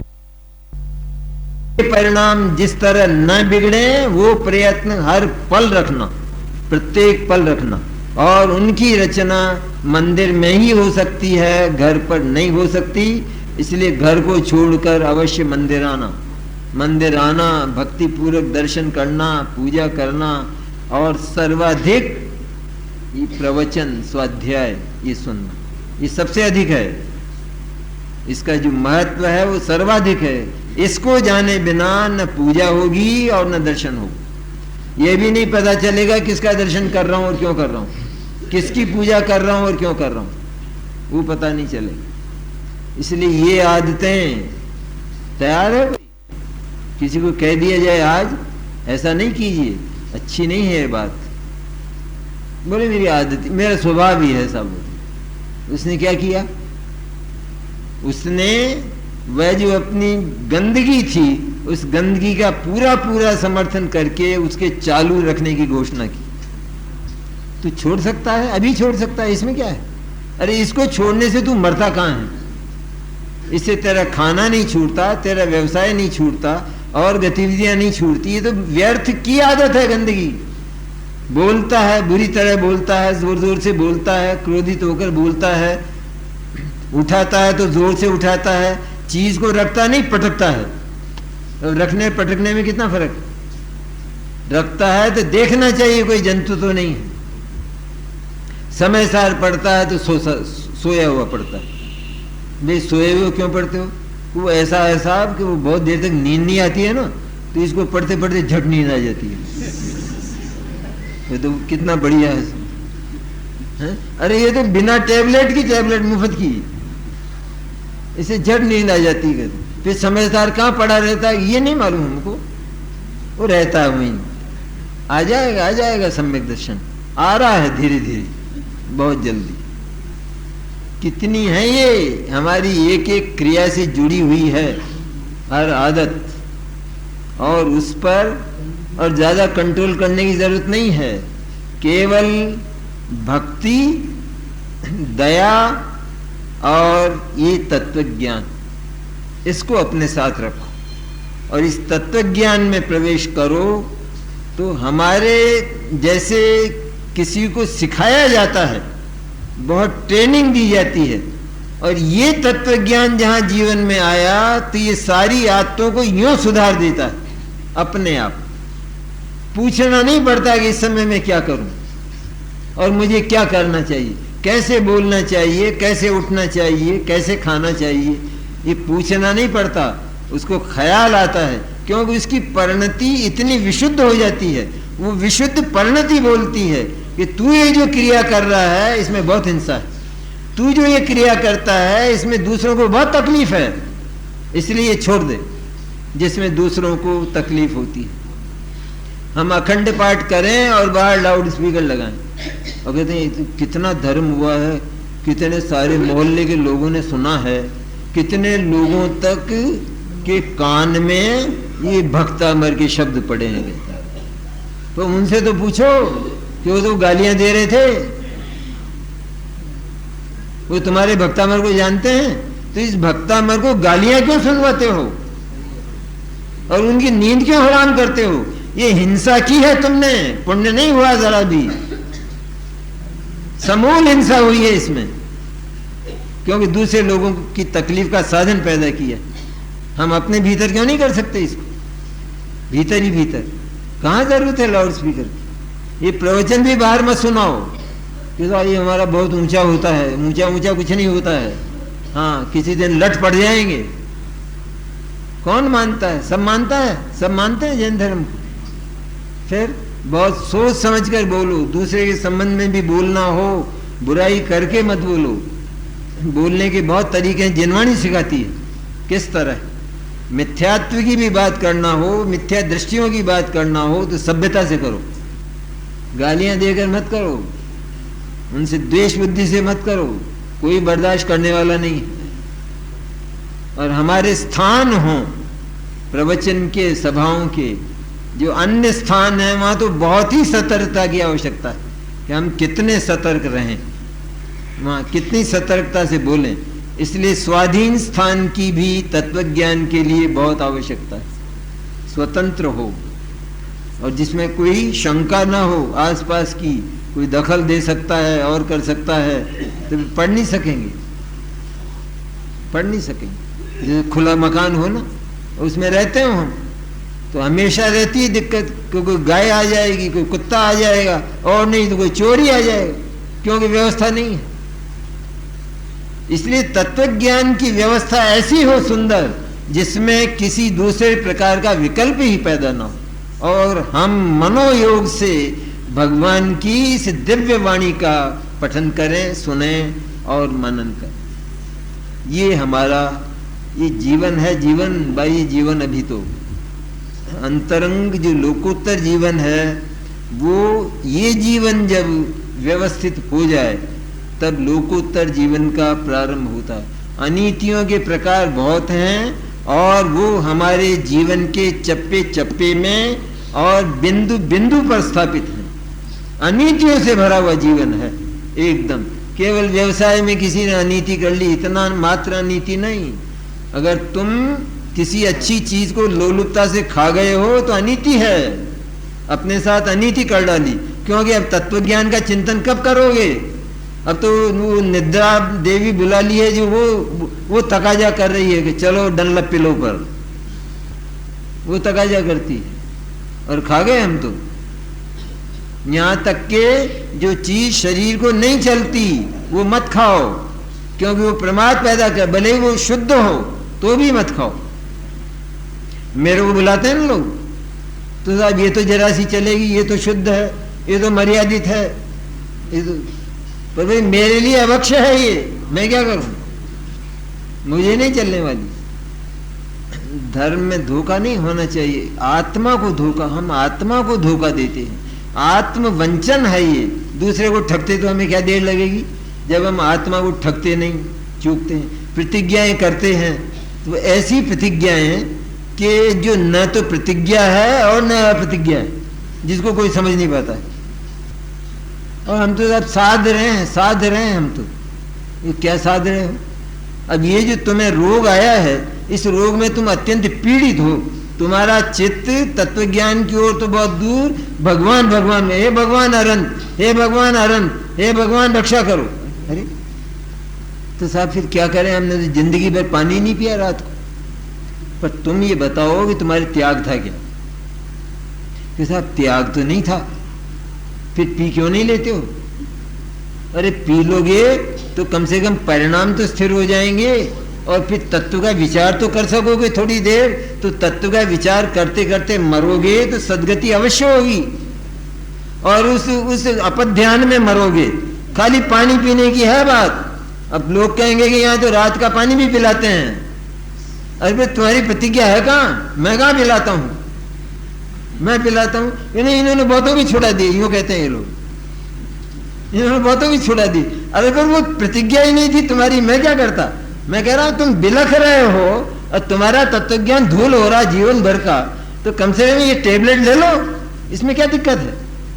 परिणाम जिस तरह न बिगड़े, वो प्रयत्न हर पल रखना, प्रत्येक पल रखना। और उनकी रचना मंदिर में ही हो सकती है, घर पर नहीं हो सकती। इसलिए घर को छोड़कर अवश्य मंदिर आना, भक्ति पूर्वक दर्शन करना, पूजा करना, और सर्वाधिक ये प्रवचन, स्वाध्याय ये सुनना, ये सबसे अधिक है। इसका जो महत्व है वो सर्वाधिक है। इसको जाने बिना न पूजा होगी और न दर्शन होगा। ये भी नहीं पता चलेगा किसका दर्शन कर रहा हूं और क्यों कर रहा हूं, किसकी पूजा कर रहा हूं और क्यों कर रहा हूं, वो पता नहीं चलेगा। इसलिए ये आदतें तैयार है। किसी को कह दिया जाए आज ऐसा नहीं कीजिए, अच्छी नहीं है ये बात। बोले मेरी आदत, मेरा स्वभाव ही है सब। उसने क्या किया, उसने वह जो अपनी गंदगी थी उस गंदगी का पूरा पूरा समर्थन करके उसके चालू रखने की घोषणा की। तू छोड़ सकता है, अभी छोड़ सकता है, इसमें क्या है? अरे इसको छोड़ने से तू मरता कहाँ है? इससे तेरा खाना नहीं छूटता, तेरा व्यवसाय नहीं छूटता और गतिविधियां नहीं छूटती। ये तो व्यर्थ की आदत है गंदगी। बोलता है, बुरी तरह बोलता है, जोर जोर से बोलता है, क्रोधित होकर बोलता है, उठाता है तो जोर से उठाता है, चीज को रखता नहीं पटकता है। और रखने पटकने में कितना फर्क है? रखता है तो देखना चाहिए कोई जंतु तो नहीं है। समय सार पड़ता है तो सोया हुआ पड़ता है। भाई सोए हुए क्यों पढ़ते हो? वो ऐसा है साहब कि वो बहुत देर तक नींद नहीं आती है ना, तो इसको पढ़ते पढ़ते झट नींद आ जाती है। ये तो कितना बढ़िया है? अरे ये तो बिना टैबलेट की, टैबलेट मुफ्त की, इसे झट नींद आ जाती है। फिर समझदार कहाँ पड़ा रहता है ये नहीं मालूम हमको, वो रहता है वहीं। आ जाएगा सम्यक दर्शन, आ रहा है धीरे धीरे, बहुत जल्दी। कितनी है ये हमारी एक एक क्रिया से जुड़ी हुई है हर आदत, और उस पर और ज्यादा कंट्रोल करने की जरूरत नहीं है। केवल भक्ति, दया और ये तत्व ज्ञान, इसको अपने साथ रखो और इस तत्व ज्ञान में प्रवेश करो। तो हमारे जैसे किसी को सिखाया जाता है, बहुत ट्रेनिंग दी जाती है, और ये तत्व ज्ञान जहां जीवन में आया तो ये सारी आदतों को यूं सुधार देता है अपने आप। पूछना नहीं पड़ता कि इस समय मैं क्या करूं और मुझे क्या करना चाहिए, कैसे बोलना चाहिए, कैसे उठना चाहिए, कैसे खाना चाहिए, ये पूछना नहीं पड़ता। उसको ख्याल आता है, क्योंकि उसकी परिणति इतनी विशुद्ध हो जाती है। वो विशुद्ध परिणति बोलती है कि तू ये जो क्रिया कर रहा है इसमें बहुत हिंसा है, तू जो ये क्रिया करता है इसमें दूसरों को बहुत तकलीफ है, इसलिए छोड़ दे जिसमें दूसरों को तकलीफ होती है। हम अखंड पाठ करें और बाहर लाउड स्पीकर लगाएं और कहते हैं कितना धर्म हुआ है, कितने सारे मोहल्ले के लोगों ने सुना है, कितने लोगों तक के कान में ये भक्तामर के शब्द पड़े हैं। तो उनसे तो पूछो कि वो तो गालियां दे रहे थे, वो तुम्हारे भक्तामर को जानते हैं, तो इस भक्तामर को गालियां क्यों सुनवाते हो और उनकी नींद क्यों हराम करते हो? ये हिंसा की है तुमने, पुण्य नहीं हुआ जरा भी, समूल हिंसा हुई है इसमें, क्योंकि दूसरे लोगों की तकलीफ का साधन पैदा किया। हम अपने भीतर क्यों नहीं कर सकते इसको? भीतर ही भीतर, कहां जरूरत है लाउड स्पीकर की? ये प्रवचन भी बाहर मत सुनाओ कि ये हमारा बहुत ऊंचा होता है, ऊंचा ऊंचा कुछ नहीं होता है। हाँ, किसी दिन लट पड़ जाएंगे। कौन मानता है? सब मानता है, सब मानते हैं जैन धर्म को। फिर बहुत सोच समझ कर बोलो, दूसरे के संबंध में भी बोलना हो, बुराई करके मत बोलो। बोलने के बहुत तरीके हैं, जिनवाणी सिखाती है किस तरह। मिथ्यात्व की भी बात करना हो, मिथ्या दृष्टियों की बात करना हो तो सभ्यता से करो, गालियां देकर मत करो, उनसे द्वेष बुद्धि से मत करो, कोई बर्दाश्त करने वाला नहीं। और हमारे स्थान हो प्रवचन के, सभाओं के, जो अन्य स्थान है वहां तो बहुत ही सतर्कता की आवश्यकता है कि हम कितने सतर्क रहें, वहां कितनी सतर्कता से बोलें। इसलिए स्वाधीन स्थान की भी तत्वज्ञान के लिए बहुत आवश्यकता है। स्वतंत्र हो और जिसमें कोई शंका ना हो आसपास की, कोई दखल दे सकता है और कर सकता है, तो पढ़ नहीं सकेंगे, पढ़ नहीं सकेंगे। जैसे खुला मकान हो ना, उसमें रहते हो हम, तो हमेशा रहती है दिक्कत, कोई गाय आ जाएगी, कोई कुत्ता आ जाएगा, और नहीं तो कोई चोरी आ जाएगा, क्योंकि व्यवस्था नहीं है। इसलिए तत्वज्ञान की व्यवस्था ऐसी हो सुंदर, जिसमें किसी दूसरे प्रकार का विकल्प ही पैदा ना हो, और हम मनोयोग से भगवान की इस दिव्य वाणी का पठन करें, सुने और मनन करें। ये हमारा ये जीवन है, जीवन बाई जीवन। अभी तो अंतरंग जो लोकोत्तर जीवन है वो ये जीवन जब व्यवस्थित हो जाए तब लोकोत्तर जीवन का प्रारंभ होता है। अनीतियों के प्रकार बहुत हैं और वो हमारे जीवन के चप्पे चप्पे में और बिंदु बिंदु पर स्थापित है। अनीतियों से भरा हुआ जीवन है एकदम। केवल व्यवसाय में किसी ने अनीति कर ली, इतना मात्र अनीति नहीं। अगर तुम किसी अच्छी चीज को लोलुपता से खा गए हो तो अनीति है, अपने साथ अनीति कर डाली। क्योंकि अब तत्व ज्ञान का चिंतन कब करोगे? अब तो वो निद्रा देवी बुला ली है जो वो तकाजा कर रही है कि चलो डनलप पिलो पर, वो तकाजा करती है और खा गए हम तो। यहां तक के जो चीज शरीर को नहीं चलती वो मत खाओ, क्योंकि वो प्रमाद पैदा कर, भले वो शुद्ध हो तो भी मत खाओ। मेरे को बुलाते हैं ना लोग, तो साहब ये तो जरा सी चलेगी, ये तो शुद्ध है, ये तो मर्यादित है, ये तो, पर भाई मेरे लिए अवक्ष है ये, मैं क्या करूं? मुझे नहीं चलने वाली। धर्म में धोखा नहीं होना चाहिए, आत्मा को धोखा, हम आत्मा को धोखा देते हैं, आत्मवंचन है ये। दूसरे को ठगते तो हमें क्या देर लगेगी जब हम आत्मा को ठगते नहीं, चूकते हैं, प्रतिज्ञाएं करते हैं। तो ऐसी प्रतिज्ञाएं कि जो न तो प्रतिज्ञा है और न अप्रतिज्ञा है, जिसको कोई समझ नहीं पाता है। और हम तो अब साध रहे हैं हम तो। ये क्या साध रहे हो? अब ये जो तुम्हें रोग आया है, इस रोग में तुम अत्यंत पीड़ित हो, तुम्हारा चित्त तत्व ज्ञान की ओर तो बहुत दूर, भगवान भगवान में, हे भगवान अनंत, हे भगवान अनंत, हे भगवान रक्षा करो। अरे तो साहब फिर क्या करें? हमने तो जिंदगी भर पानी नहीं पिया रात को। पर तुम ये बताओ कि तुम्हारे त्याग था क्या? कि साहब त्याग तो नहीं था, फिर पी क्यों नहीं लेते हो? अरे पी लोगे तो कम से कम परिणाम तो स्थिर हो जाएंगे और फिर तत्व का विचार तो कर सकोगे थोड़ी देर। तो तत्व का विचार करते करते मरोगे तो सद्गति अवश्य होगी, और उस अपध्यान में मरोगे। खाली पानी पीने की है बात। अब लोग कहेंगे कि यहाँ तो रात का पानी भी पिलाते हैं। अरे तुम्हारी प्रतिज्ञा है कहाँ? मैं कहाँ पिलाता हूँ? मैं पिलाता हूँ? इन्होंने बहुतों की छुड़ा दी, यूँ कहते हैं ये लोग, इन्होंने बहुतों की छुड़ा दी। अरे पर वो प्रतिज्ञा ही नहीं थी तुम्हारी, मैं क्या करता? मैं कह रहा हूं तुम बिलख रहे हो और तुम्हारा तत्वज्ञान धूल हो रहा जीवन भर का, तो कम से कम ये टेबलेट ले लो, इसमें क्या दिक्कत है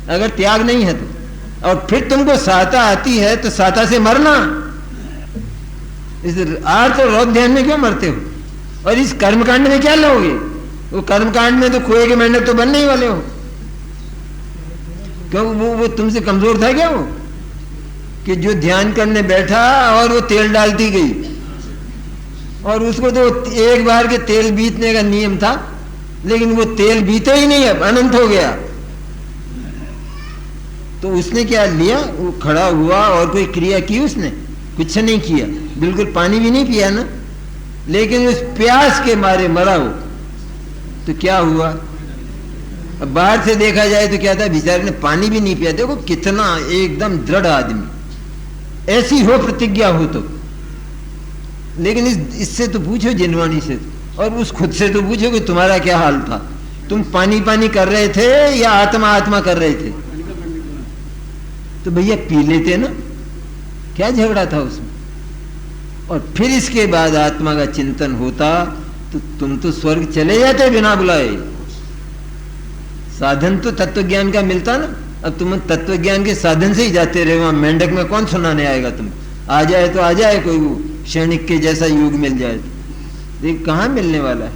अगर त्याग नहीं है तो। और फिर तुमको साता आती है तो साता से मरना। इस आर्थ और रौद्र ध्यान में क्यों मरते हो? और इस कर्मकांड में क्या लोगे? वो कर्मकांड में तो खोए के मेंढक तो बनने ही वाले हो। क्यों वो तुमसे कमजोर था क्या वो? कि जो ध्यान करने बैठा और वो तेल डालती गई, और उसको तो एक बार के तेल बीतने का नियम था, लेकिन वो तेल बीते ही नहीं, अब अनंत हो गया। तो उसने क्या लिया? वो खड़ा हुआ और कोई क्रिया की उसने? कुछ नहीं किया, बिल्कुल पानी भी नहीं पिया ना, लेकिन उस प्यास के मारे मरा हो। तो क्या हुआ? अब बाहर से देखा जाए तो क्या था, बेचारे ने पानी भी नहीं पिया। देखो कितना एकदम दृढ़ आदमी, ऐसी हो प्रतिज्ञा हो तो। लेकिन इससे तो पूछो, जिनवाणी से, और उस खुद से तो पूछो कि तुम्हारा क्या हाल था? तुम पानी पानी कर रहे थे या आत्मा आत्मा कर रहे थे? तो भैया पी लेते ना, क्या झगड़ा था उसमें? और फिर इसके बाद आत्मा का चिंतन होता तो तुम तो स्वर्ग चले जाते बिना बुलाए। साधन तो तत्व ज्ञान का मिलता ना। अब तुम तत्व ज्ञान के साधन से ही जाते रहे, वहां मेंढक में कौन सुनाने आएगा? तुम आ जाए तो आ जाए, कोई वो क्षणिक के जैसा युग मिल जाए तो। ये कहाँ मिलने वाला है?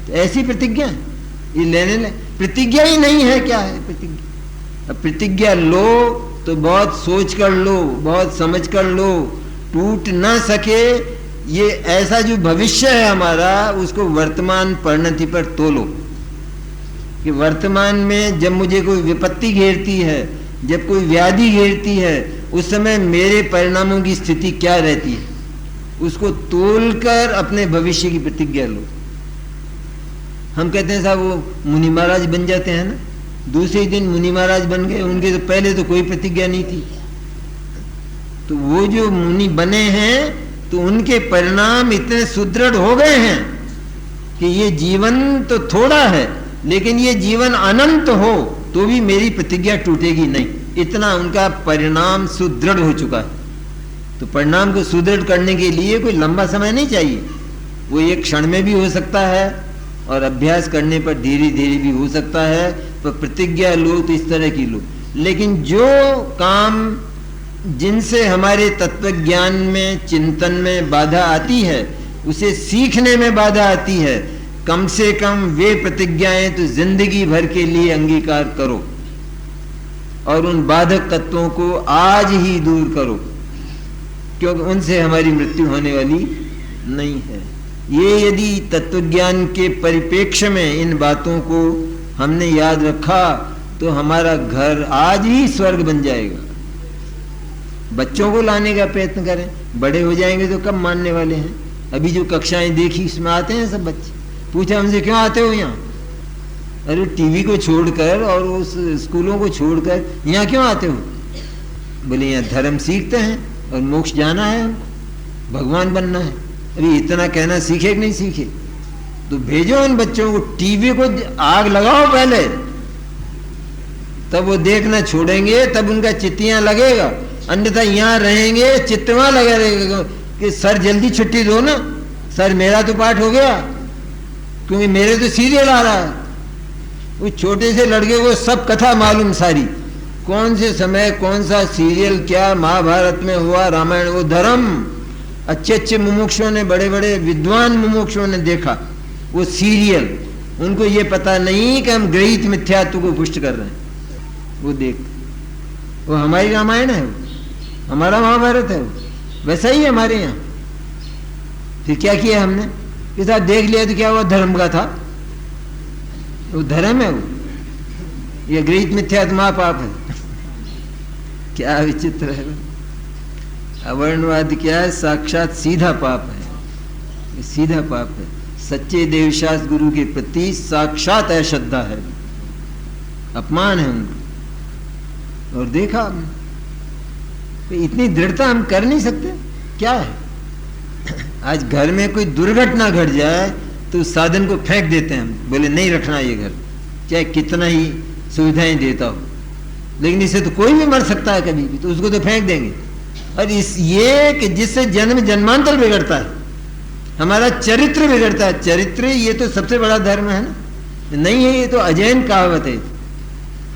तो ऐसी प्रतिज्ञा ये लेने प्रतिज्ञा ही नहीं है। क्या है प्रतिज्ञा? अब प्रतिज्ञा लो तो बहुत सोच कर लो, बहुत समझ कर लो, टूट ना सके। ये ऐसा जो भविष्य है हमारा, उसको वर्तमान परिणति पर तोलो कि वर्तमान में जब मुझे कोई विपत्ति घेरती है, जब कोई व्याधि घेरती है, उस समय मेरे परिणामों की स्थिति क्या रहती है, उसको तोलकर अपने भविष्य की प्रतिज्ञा लो। हम कहते हैं साहब वो मुनि महाराज बन जाते हैं ना, दूसरे दिन मुनि महाराज बन गए, उनके तो पहले तो कोई प्रतिज्ञा नहीं थी। तो वो जो मुनि बने हैं तो उनके परिणाम इतने सुदृढ़ हो गए हैं कि ये जीवन तो थोड़ा है, लेकिन ये जीवन अनंत हो, तो भी मेरी प्रतिज्ञा टूटेगी नहीं। इतना उनका परिणाम सुदृढ़ हो चुका है। तो परिणाम को सुदृढ़ करने के लिए कोई लंबा समय नहीं चाहिए, वो एक क्षण में भी हो सकता है और अभ्यास करने पर धीरे धीरे भी हो सकता है। तो प्रतिज्ञा लो तो इस तरह की लो, लेकिन जो काम जिनसे हमारे तत्व ज्ञान में, चिंतन में बाधा आती है, उसे सीखने में बाधा आती है, कम से कम वे प्रतिज्ञाएं तो जिंदगी भर के लिए अंगीकार करो और उन बाधक तत्वों को आज ही दूर करो, क्योंकि उनसे हमारी मृत्यु होने वाली नहीं है। ये यदि तत्वज्ञान के परिप्रेक्ष्य में इन बातों को हमने याद रखा तो हमारा घर आज ही स्वर्ग बन जाएगा। बच्चों को लाने का प्रयत्न करें, बड़े हो जाएंगे तो कब मानने वाले हैं। अभी जो कक्षाएं देखी उसमें आते हैं सब बच्चे। पूछा हमसे क्यों आते हो यहाँ? अरे टीवी को छोड़कर और उस स्कूलों को छोड़कर यहाँ क्यों आते हो? बोले यहाँ धर्म सीखते हैं और मोक्ष जाना है, हमको भगवान बनना है। अरे इतना कहना सीखे कि नहीं सीखे? तो भेजो उन बच्चों को, टीवी को आग लगाओ पहले, तब वो देखना छोड़ेंगे, तब उनका चित्तियां लगेगा। अन्यथा यहाँ रहेंगे चित्तवा लगा रहेगा कि सर जल्दी छुट्टी दो ना, सर मेरा तो पाठ हो गया, क्योंकि मेरे तो सीरियल आ रहा है। उस छोटे से लड़के को सब कथा मालूम सारी, कौन से समय कौन सा सीरियल क्या महाभारत में हुआ, रामायण, वो धर्म अच्छे अच्छे मुमुक्षुओं ने, बड़े बड़े विद्वान मुमुक्षुओं ने देखा वो सीरियल। उनको ये पता नहीं कि हम गृहीत मिथ्यात्व को पुष्ट कर रहे हैं। वो देख, वो हमारी रामायण है, वो हमारा महाभारत है, वो वैसा ही है हमारे यहाँ। फिर क्या किया हमने कि साहब देख लिया तो क्या हुआ, धर्म का था, वो धर्म है, वो ये गृहीत मिथ्यात्व महापाप है। क्या विचित्र है। अवर्णवाद क्या है? साक्षात सीधा पाप है, ये सीधा पाप है। सच्चे देवशास्त्र गुरु के प्रति साक्षात अश्रद्धा है, अपमान है उनको। और देखा हमने, इतनी दृढ़ता हम कर नहीं सकते। क्या है, आज घर में कोई दुर्घटना घट जाए तो उस साधन को फेंक देते हैं हम, बोले नहीं रखना ये घर, चाहे कितना ही सुविधाएं देता हो, लेकिन इससे तो कोई भी मर सकता है कभी भी, तो उसको तो फेंक देंगे। और इस ये कि जिससे जन्म जन्मांतर बिगड़ता है, हमारा चरित्र बिगड़ता है। चरित्र ये तो सबसे बड़ा धर्म है ना, नहीं है ये तो अजैन कहावत है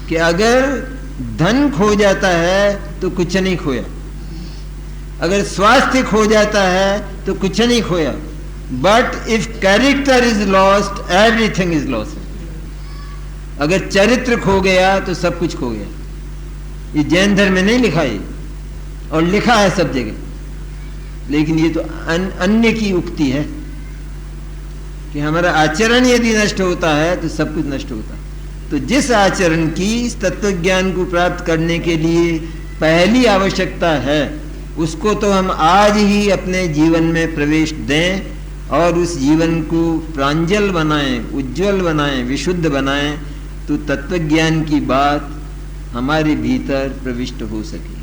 कि अगर धन खो जाता है तो कुछ नहीं खोया, अगर स्वास्थ्य खो जाता है तो कुछ नहीं खोया, but if character is lost everything is lost. अगर चरित्र खो गया तो सब कुछ खो गया। ये जैन धर्म में नहीं लिखा है, और लिखा है सब जगह, लेकिन ये तो अन्य की उक्ति है कि हमारा आचरण यदि नष्ट होता है तो सब कुछ नष्ट होता है। तो जिस आचरण की इस तत्व ज्ञान को प्राप्त करने के लिए पहली आवश्यकता है, उसको तो हम आज ही अपने जीवन में प्रवेश दें और उस जीवन को प्रांजल बनाएं, उज्जवल बनाएं, विशुद्ध बनाएं, तो तत्व ज्ञान की बात हमारे भीतर प्रविष्ट हो सके।